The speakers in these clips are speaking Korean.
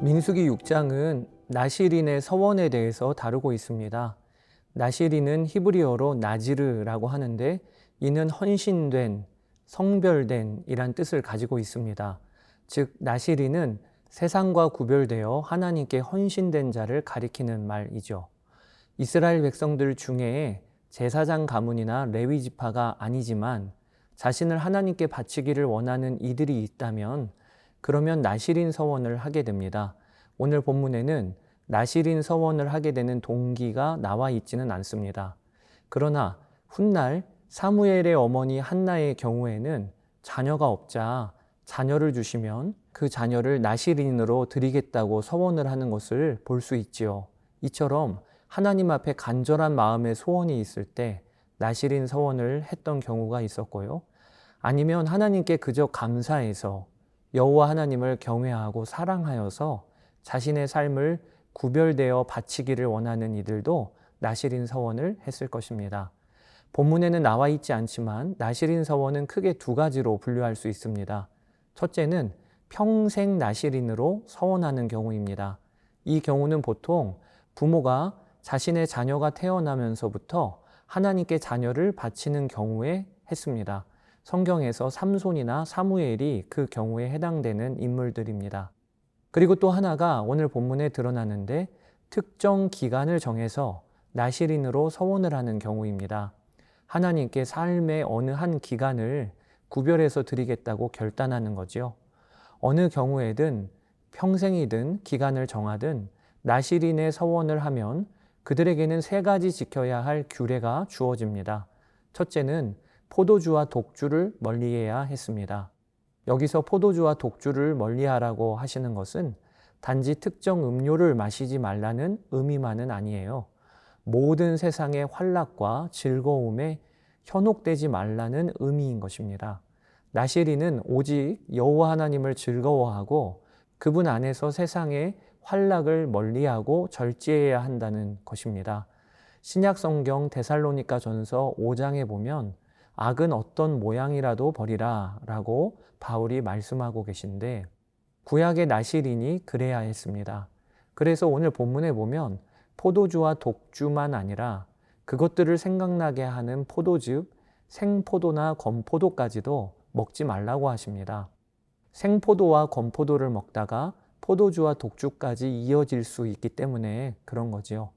민수기 6장은 나실인의 서원에 대해서 다루고 있습니다. 나실인은 히브리어로 나지르라고 하는데 이는 헌신된, 성별된 이란 뜻을 가지고 있습니다. 즉 나실인은 세상과 구별되어 하나님께 헌신된 자를 가리키는 말이죠. 이스라엘 백성들 중에 제사장 가문이나 레위 지파가 아니지만 자신을 하나님께 바치기를 원하는 이들이 있다면 그러면 나실인 서원을 하게 됩니다. 오늘 본문에는 나실인 서원을 하게 되는 동기가 나와 있지는 않습니다. 그러나 훗날 사무엘의 어머니 한나의 경우에는 자녀가 없자 자녀를 주시면 그 자녀를 나실인으로 드리겠다고 서원을 하는 것을 볼 수 있지요. 이처럼 하나님 앞에 간절한 마음의 소원이 있을 때 나실인 서원을 했던 경우가 있었고요. 아니면 하나님께 그저 감사해서 여호와 하나님을 경외하고 사랑하여서 자신의 삶을 구별되어 바치기를 원하는 이들도 나실인 서원을 했을 것입니다. 본문에는 나와 있지 않지만 나실인 서원은 크게 두 가지로 분류할 수 있습니다. 첫째는 평생 나실인으로 서원하는 경우입니다. 이 경우는 보통 부모가 자신의 자녀가 태어나면서부터 하나님께 자녀를 바치는 경우에 했습니다. 성경에서 삼손이나 사무엘이 그 경우에 해당되는 인물들입니다. 그리고 또 하나가 오늘 본문에 드러나는데 특정 기간을 정해서 나실인으로 서원을 하는 경우입니다. 하나님께 삶의 어느 한 기간을 구별해서 드리겠다고 결단하는 거죠. 어느 경우에든 평생이든 기간을 정하든 나실인의 서원을 하면 그들에게는 세 가지 지켜야 할 규례가 주어집니다. 첫째는 포도주와 독주를 멀리해야 했습니다. 여기서 포도주와 독주를 멀리하라고 하시는 것은 단지 특정 음료를 마시지 말라는 의미만은 아니에요. 모든 세상의 환락과 즐거움에 현혹되지 말라는 의미인 것입니다. 나실인은 오직 여호와 하나님을 즐거워하고 그분 안에서 세상의 환락을 멀리하고 절제해야 한다는 것입니다. 신약 성경 데살로니가 전서 5장에 보면 악은 어떤 모양이라도 버리라 라고 바울이 말씀하고 계신데 구약의 나실인이 그래야 했습니다. 그래서 오늘 본문에 보면 포도주와 독주만 아니라 그것들을 생각나게 하는 포도즙, 생포도나 건포도까지도 먹지 말라고 하십니다. 생포도와 건포도를 먹다가 포도주와 독주까지 이어질 수 있기 때문에 그런 거지요.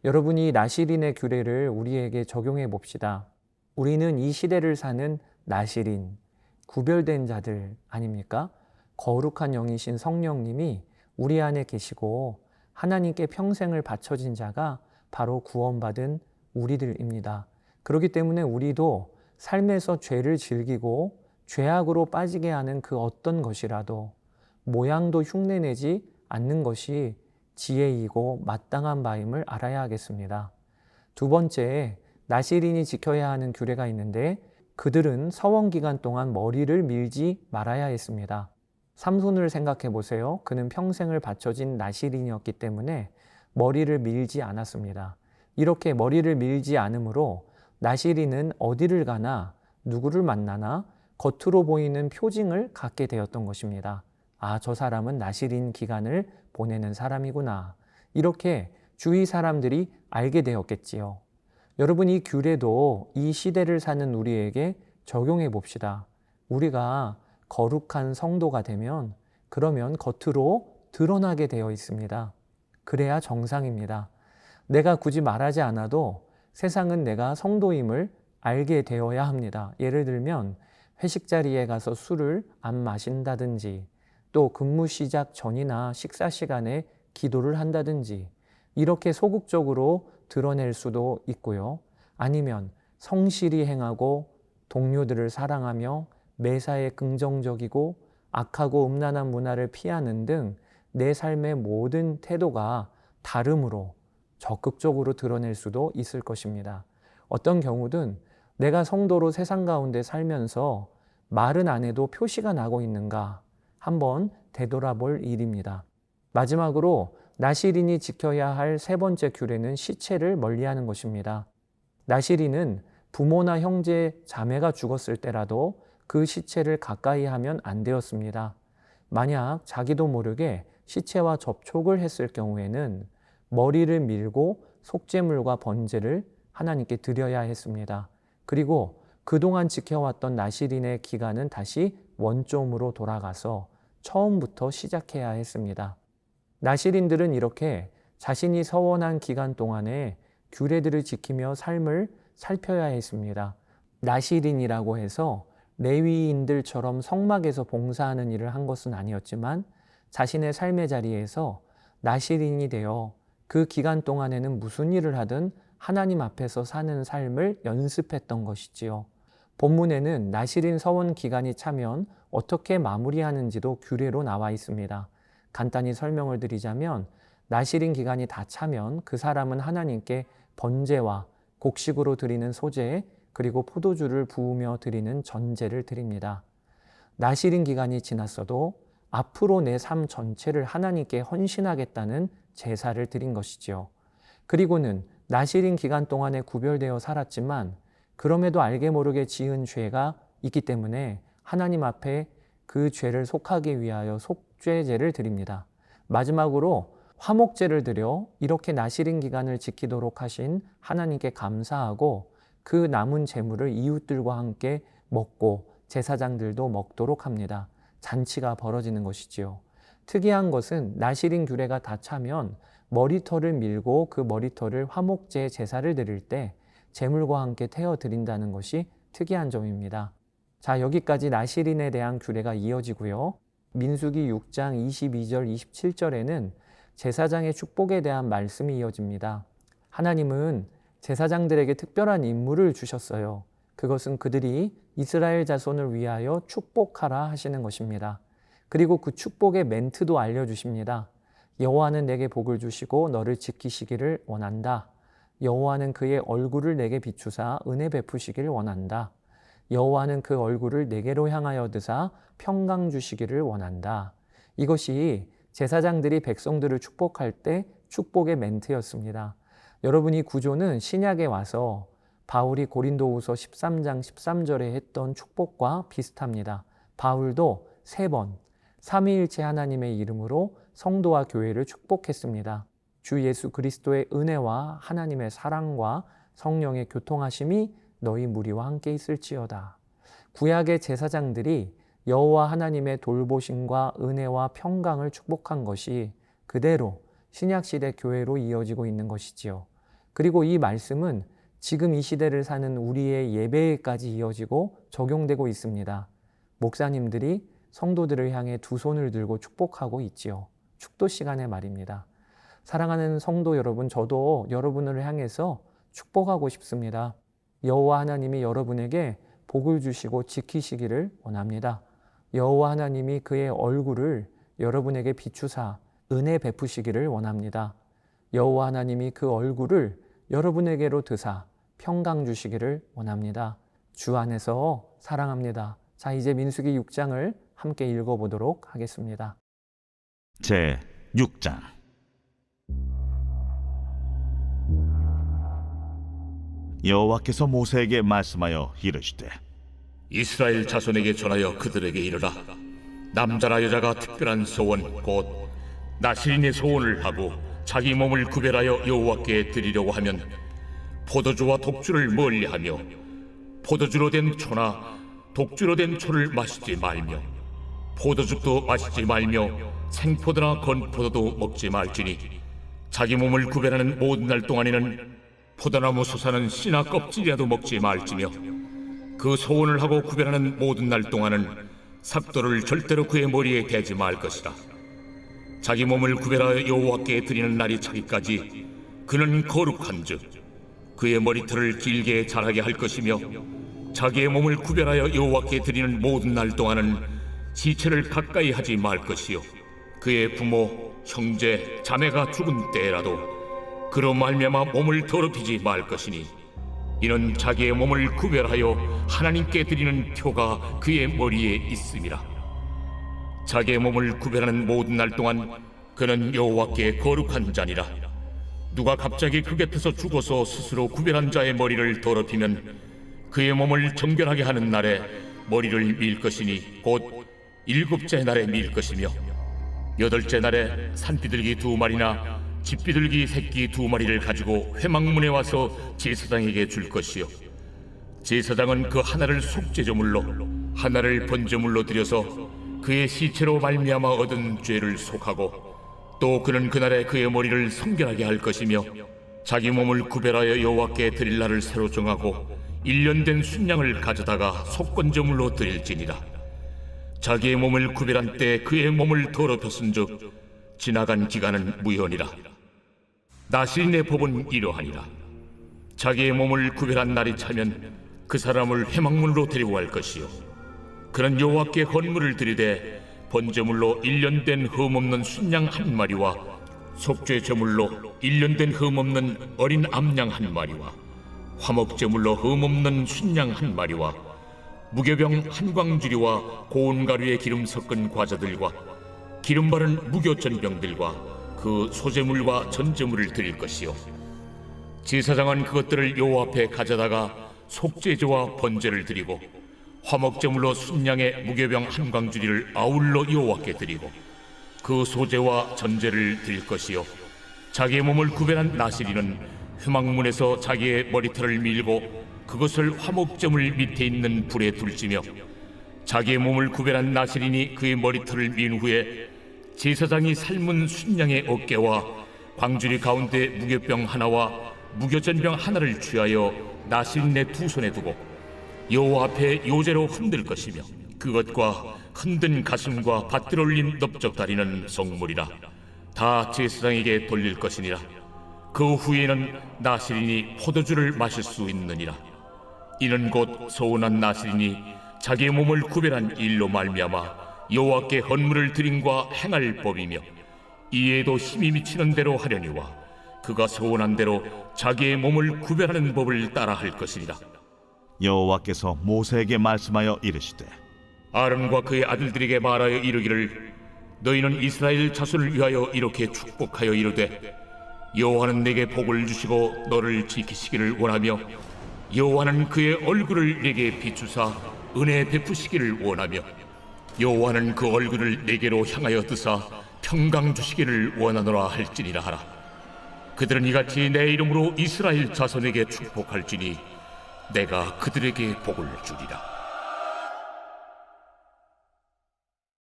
여러분이 나실인의 규례를 우리에게 적용해 봅시다. 우리는 이 시대를 사는 나실인, 구별된 자들 아닙니까? 거룩한 영이신 성령님이 우리 안에 계시고 하나님께 평생을 바쳐진 자가 바로 구원받은 우리들입니다. 그렇기 때문에 우리도 삶에서 죄를 즐기고 죄악으로 빠지게 하는 그 어떤 것이라도 모양도 흉내내지 않는 것이 지혜이고 마땅한 바임을 알아야 하겠습니다. 두 번째, 나실인이 지켜야 하는 규례가 있는데 그들은 서원 기간 동안 머리를 밀지 말아야 했습니다. 삼손을 생각해 보세요. 그는 평생을 바쳐진 나실인이었기 때문에 머리를 밀지 않았습니다. 이렇게 머리를 밀지 않으므로 나실인은 어디를 가나 누구를 만나나 겉으로 보이는 표징을 갖게 되었던 것입니다. 아, 저 사람은 나실인 기간을 보내는 사람이구나. 이렇게 주위 사람들이 알게 되었겠지요. 여러분, 이 규례도 이 시대를 사는 우리에게 적용해 봅시다. 우리가 거룩한 성도가 되면 그러면 겉으로 드러나게 되어 있습니다. 그래야 정상입니다. 내가 굳이 말하지 않아도 세상은 내가 성도임을 알게 되어야 합니다. 예를 들면 회식 자리에 가서 술을 안 마신다든지 또 근무 시작 전이나 식사 시간에 기도를 한다든지 이렇게 소극적으로 드러낼 수도 있고요. 아니면 성실히 행하고 동료들을 사랑하며 매사에 긍정적이고 악하고 음란한 문화를 피하는 등 내 삶의 모든 태도가 다름으로 적극적으로 드러낼 수도 있을 것입니다. 어떤 경우든 내가 성도로 세상 가운데 살면서 말은 안 해도 표시가 나고 있는가 한번 되돌아볼 일입니다. 마지막으로 나실인이 지켜야 할 세 번째 규례는 시체를 멀리하는 것입니다. 나실인은 부모나 형제, 자매가 죽었을 때라도 그 시체를 가까이 하면 안 되었습니다. 만약 자기도 모르게 시체와 접촉을 했을 경우에는 머리를 밀고 속죄물과 번제를 하나님께 드려야 했습니다. 그리고 그동안 지켜왔던 나시린의 기간은 다시 원점으로 돌아가서 처음부터 시작해야 했습니다. 나시린들은 이렇게 자신이 서원한 기간 동안에 규례들을 지키며 삶을 살펴야 했습니다. 나시린이라고 해서 레위인들처럼 성막에서 봉사하는 일을 한 것은 아니었지만 자신의 삶의 자리에서 나시린이 되어 그 기간 동안에는 무슨 일을 하든 하나님 앞에서 사는 삶을 연습했던 것이지요. 본문에는 나시린 서원 기간이 차면 어떻게 마무리하는지도 규례로 나와 있습니다. 간단히 설명을 드리자면 나시린 기간이 다 차면 그 사람은 하나님께 번제와 곡식으로 드리는 소제 그리고 포도주를 부으며 드리는 전제를 드립니다. 나시린 기간이 지났어도 앞으로 내 삶 전체를 하나님께 헌신하겠다는 제사를 드린 것이지요. 그리고는 나시린 기간 동안에 구별되어 살았지만 그럼에도 알게 모르게 지은 죄가 있기 때문에 하나님 앞에 그 죄를 속하기 위하여 속죄제를 드립니다. 마지막으로 화목제를 드려 이렇게 나시린 기간을 지키도록 하신 하나님께 감사하고 그 남은 제물을 이웃들과 함께 먹고 제사장들도 먹도록 합니다. 잔치가 벌어지는 것이지요. 특이한 것은 나시린 규례가 다 차면 머리털을 밀고 그 머리털을 화목제 제사를 드릴 때 제물과 함께 태워 드린다는 것이 특이한 점입니다. 자, 여기까지 나시린에 대한 규례가 이어지고요. 민수기 6장 22절 27절에는 제사장의 축복에 대한 말씀이 이어집니다. 하나님은 제사장들에게 특별한 임무를 주셨어요. 그것은 그들이 이스라엘 자손을 위하여 축복하라 하시는 것입니다. 그리고 그 축복의 멘트도 알려주십니다. 여호와는 내게 복을 주시고 너를 지키시기를 원한다. 여호와는 그의 얼굴을 내게 비추사 은혜 베푸시기를 원한다. 여호와는 그 얼굴을 내게로 향하여 드사 평강 주시기를 원한다. 이것이 제사장들이 백성들을 축복할 때 축복의 멘트였습니다. 여러분, 이 구조는 신약에 와서 바울이 고린도후서 13장 13절에 했던 축복과 비슷합니다. 바울도 3번 삼위일체 하나님의 이름으로 성도와 교회를 축복했습니다. 주 예수 그리스도의 은혜와 하나님의 사랑과 성령의 교통하심이 너희 무리와 함께 있을지어다. 구약의 제사장들이 여호와 하나님의 돌보심과 은혜와 평강을 축복한 것이 그대로 신약시대 교회로 이어지고 있는 것이지요. 그리고 이 말씀은 지금 이 시대를 사는 우리의 예배에까지 이어지고 적용되고 있습니다. 목사님들이 성도들을 향해 두 손을 들고 축복하고 있지요. 축도 시간의 말입니다. 사랑하는 성도 여러분, 저도 여러분을 향해서 축복하고 싶습니다. 여호와 하나님이 여러분에게 복을 주시고 지키시기를 원합니다. 여호와 하나님이 그의 얼굴을 여러분에게 비추사 은혜 베푸시기를 원합니다. 여호와 하나님이 그 얼굴을 여러분에게로 드사 평강 주시기를 원합니다. 주 안에서 사랑합니다. 자, 이제 민수기 6장을 함께 읽어보도록 하겠습니다. 제 6장. 여호와께서 모세에게 말씀하여 이르시되 이스라엘 자손에게 전하여 그들에게 이르라. 남자나 여자가 특별한 소원 곧 나시린의 소원을 하고 자기 몸을 구별하여 여호와께 드리려고 하면 포도주와 독주를 멀리하며 포도주로 된 초나 독주로 된 초를 마시지 말며 포도즙도 마시지 말며 생포도나 건포도도 먹지 말지니 자기 몸을 구별하는 모든 날 동안에는 포도나무 솟아는 씨나 껍질이라도 먹지 말지며 그 소원을 하고 구별하는 모든 날 동안은 삭도를 절대로 그의 머리에 대지 말 것이다. 자기 몸을 구별하여 여호와께 드리는 날이 차기까지 그는 거룩한즉 그의 머리털을 길게 자라게 할 것이며 자기의 몸을 구별하여 여호와께 드리는 모든 날 동안은 시체를 가까이 하지 말 것이요 그의 부모, 형제, 자매가 죽은 때라도 그로 말미암아 몸을 더럽히지 말 것이니 이는 자기의 몸을 구별하여 하나님께 드리는 표가 그의 머리에 있음이라. 자기의 몸을 구별하는 모든 날 동안 그는 여호와께 거룩한 자니라. 누가 갑자기 그 곁에서 죽어서 스스로 구별한 자의 머리를 더럽히면 그의 몸을 정결하게 하는 날에 머리를 밀 것이니 곧 7째 날에 밀 것이며 8째 날에 산비둘기 2마리나 집비둘기 새끼 2마리를 가지고 회막문에 와서 제사장에게 줄 것이요, 제사장은 그 하나를 속죄제물로 하나를 번제물로 드려서 그의 시체로 말미암아 얻은 죄를 속하고, 또 그는 그날에 그의 머리를 성결하게 할 것이며 자기 몸을 구별하여 여호와께 드릴 날을 새로 정하고 1년 된 순양을 가져다가 속건제물로 드릴지니라. 자기의 몸을 구별한 때 그의 몸을 더럽혔은즉 지나간 기간은 무효니라. 나실인의 법은 이러하니라. 자기의 몸을 구별한 날이 차면 그 사람을 회막문으로 데리고 갈 것이요, 그는 여호와께 헌물을 드리되 번제물로 1년 된 흠없는 순양 1마리와 속죄 제물로 1년 된 흠없는 어린 암양 1마리와 화목제물로 흠없는 순양 1마리와 무교병 1광주리와 고운 가루에 기름 섞은 과자들과 기름 바른 무교전병들과 그 소제물과 전제물을 드릴 것이요, 제사장은 그것들을 여호와 앞에 가져다가 속죄제와 번제를 드리고 화목제물로 순양의 무교병 1광주리를 아울러 여호와께 드리고 그 소제와 전제를 드릴 것이요, 자기의 몸을 구별한 나시리는 회막문에서 자기의 머리털을 밀고 그것을 화목제물 밑에 있는 불에 둘지며, 자기의 몸을 구별한 나시린이 그의 머리털을 민 후에 제사장이 삶은 순양의 어깨와 광주리 가운데 무교병 하나와 무교전병 하나를 취하여 나시린의 2손에 두고 여호와 앞에 요제로 흔들 것이며, 그것과 흔든 가슴과 받들어 올린 넓적다리는 성물이라. 다 제사장에게 돌릴 것이니라. 그 후에는 나시린이 포도주를 마실 수 있느니라. 이는 곧 소원한 나시린이 자기의 몸을 구별한 일로 말미암아 여호와께 헌물을 드림과 행할 법이며, 이에도 힘이 미치는 대로 하려니와 그가 소원한 대로 자기의 몸을 구별하는 법을 따라 할 것이니라. 여호와께서 모세에게 말씀하여 이르시되 아론과 그의 아들들에게 말하여 이르기를, 너희는 이스라엘 자손을 위하여 이렇게 축복하여 이르되, 여호와는 내게 복을 주시고 너를 지키시기를 원하며 여호와는 그의 얼굴을 내게 비추사 은혜 베푸시기를 원하며 여호와는 그 얼굴을 내게로 향하여 드사 평강 주시기를 원하노라 할지니라 하라. 그들은 이같이 내 이름으로 이스라엘 자손에게 축복할지니 내가 그들에게 복을 주리라.